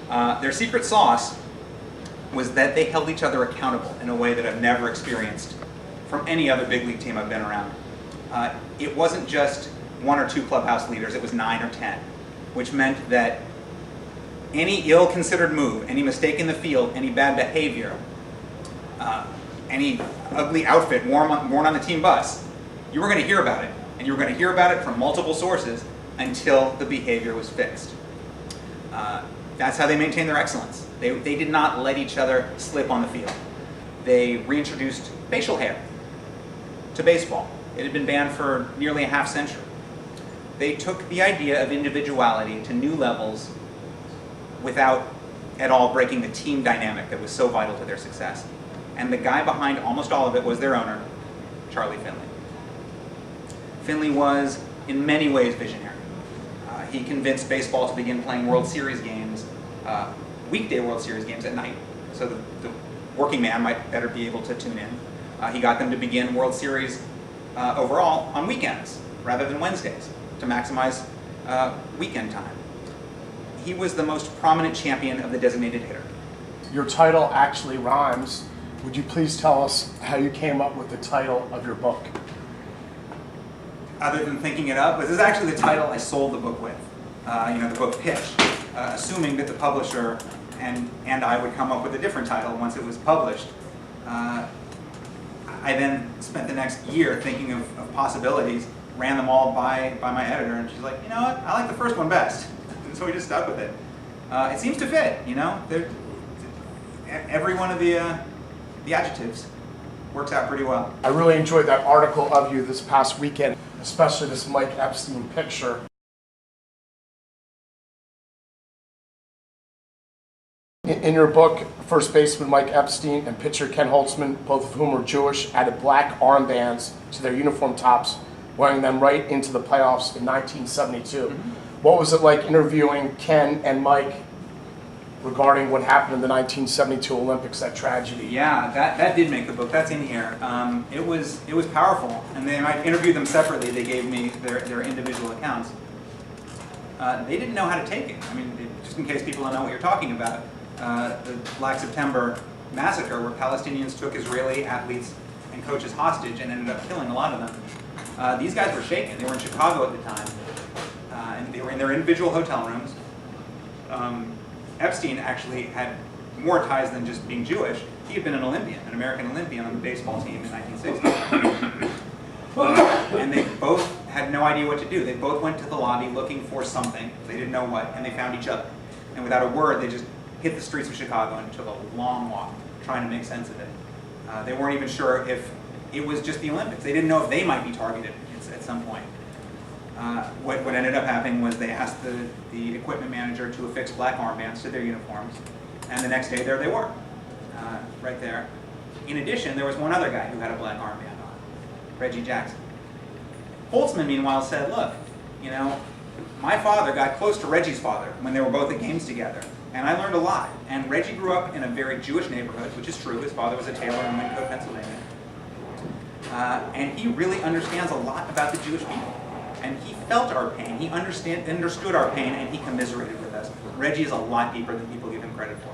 Their secret sauce was that they held each other accountable in a way that I've never experienced from any other big league team I've been around. It wasn't just 1 or 2 clubhouse leaders, it was 9 or 10, which meant that any ill-considered move, any mistake in the field, any bad behavior, any ugly outfit worn on the team bus, you were going to hear about it. And you were going to hear about it from multiple sources until the behavior was fixed. That's how they maintained their excellence. They did not let each other slip on the field. They reintroduced facial hair to baseball. It had been banned for nearly a half century. They took the idea of individuality to new levels without at all breaking the team dynamic that was so vital to their success. And the guy behind almost all of it was their owner, Charlie Finley. Finley was, in many ways, visionary. He convinced baseball to begin playing World Series games, weekday World Series games at night, so the working man might better be able to tune in. He got them to begin World Series overall on weekends rather than Wednesdays to maximize weekend time. He was the most prominent champion of the designated hitter. Your title actually rhymes. Would you please tell us how you came up with the title of your book? Other than thinking it up, this is actually the title I sold the book with. The book pitch, assuming that the publisher and I would come up with a different title once it was published. I then spent the next year thinking of possibilities, ran them all by my editor, and she's like, you know what, I like the first one best. And so we just stuck with it. It seems to fit, every one of the adjectives works out pretty well. I really enjoyed that article of you this past weekend, especially this Mike Epstein picture. In your book, first baseman Mike Epstein and pitcher Ken Holtzman, both of whom were Jewish, added black armbands to their uniform tops, wearing them right into the playoffs in 1972. Mm-hmm. What was it like interviewing Ken and Mike regarding what happened in the 1972 Olympics, that tragedy? Yeah, that did make the book. That's in here. It was powerful, and then I interviewed them separately. They gave me their individual accounts. They didn't know how to take it. I mean, just in case people don't know what you're talking about, the Black September massacre, where Palestinians took Israeli athletes and coaches hostage and ended up killing a lot of them. These guys were shaken. They were in Chicago at the time, and they were in their individual hotel rooms. Epstein actually had more ties than just being Jewish. He had been an Olympian, an American Olympian on the baseball team in 1960. And they both had no idea what to do. They both went to the lobby looking for something. They didn't know what, and they found each other. And without a word, they just hit the streets of Chicago and took a long walk trying to make sense of it. They weren't even sure if it was just the Olympics. They didn't know if they might be targeted at some point. What ended up happening was they asked the equipment manager to affix black armbands to their uniforms, and the next day there they were, right there. In addition, there was one other guy who had a black armband on, Reggie Jackson. Holtzman, meanwhile, said, look, my father got close to Reggie's father when they were both at games together, and I learned a lot. And Reggie grew up in a very Jewish neighborhood, which is true. His father was a tailor in Winco, Pennsylvania. And he really understands a lot about the Jewish people. And he felt our pain, he understood our pain, and he commiserated with us. Reggie is a lot deeper than people give him credit for.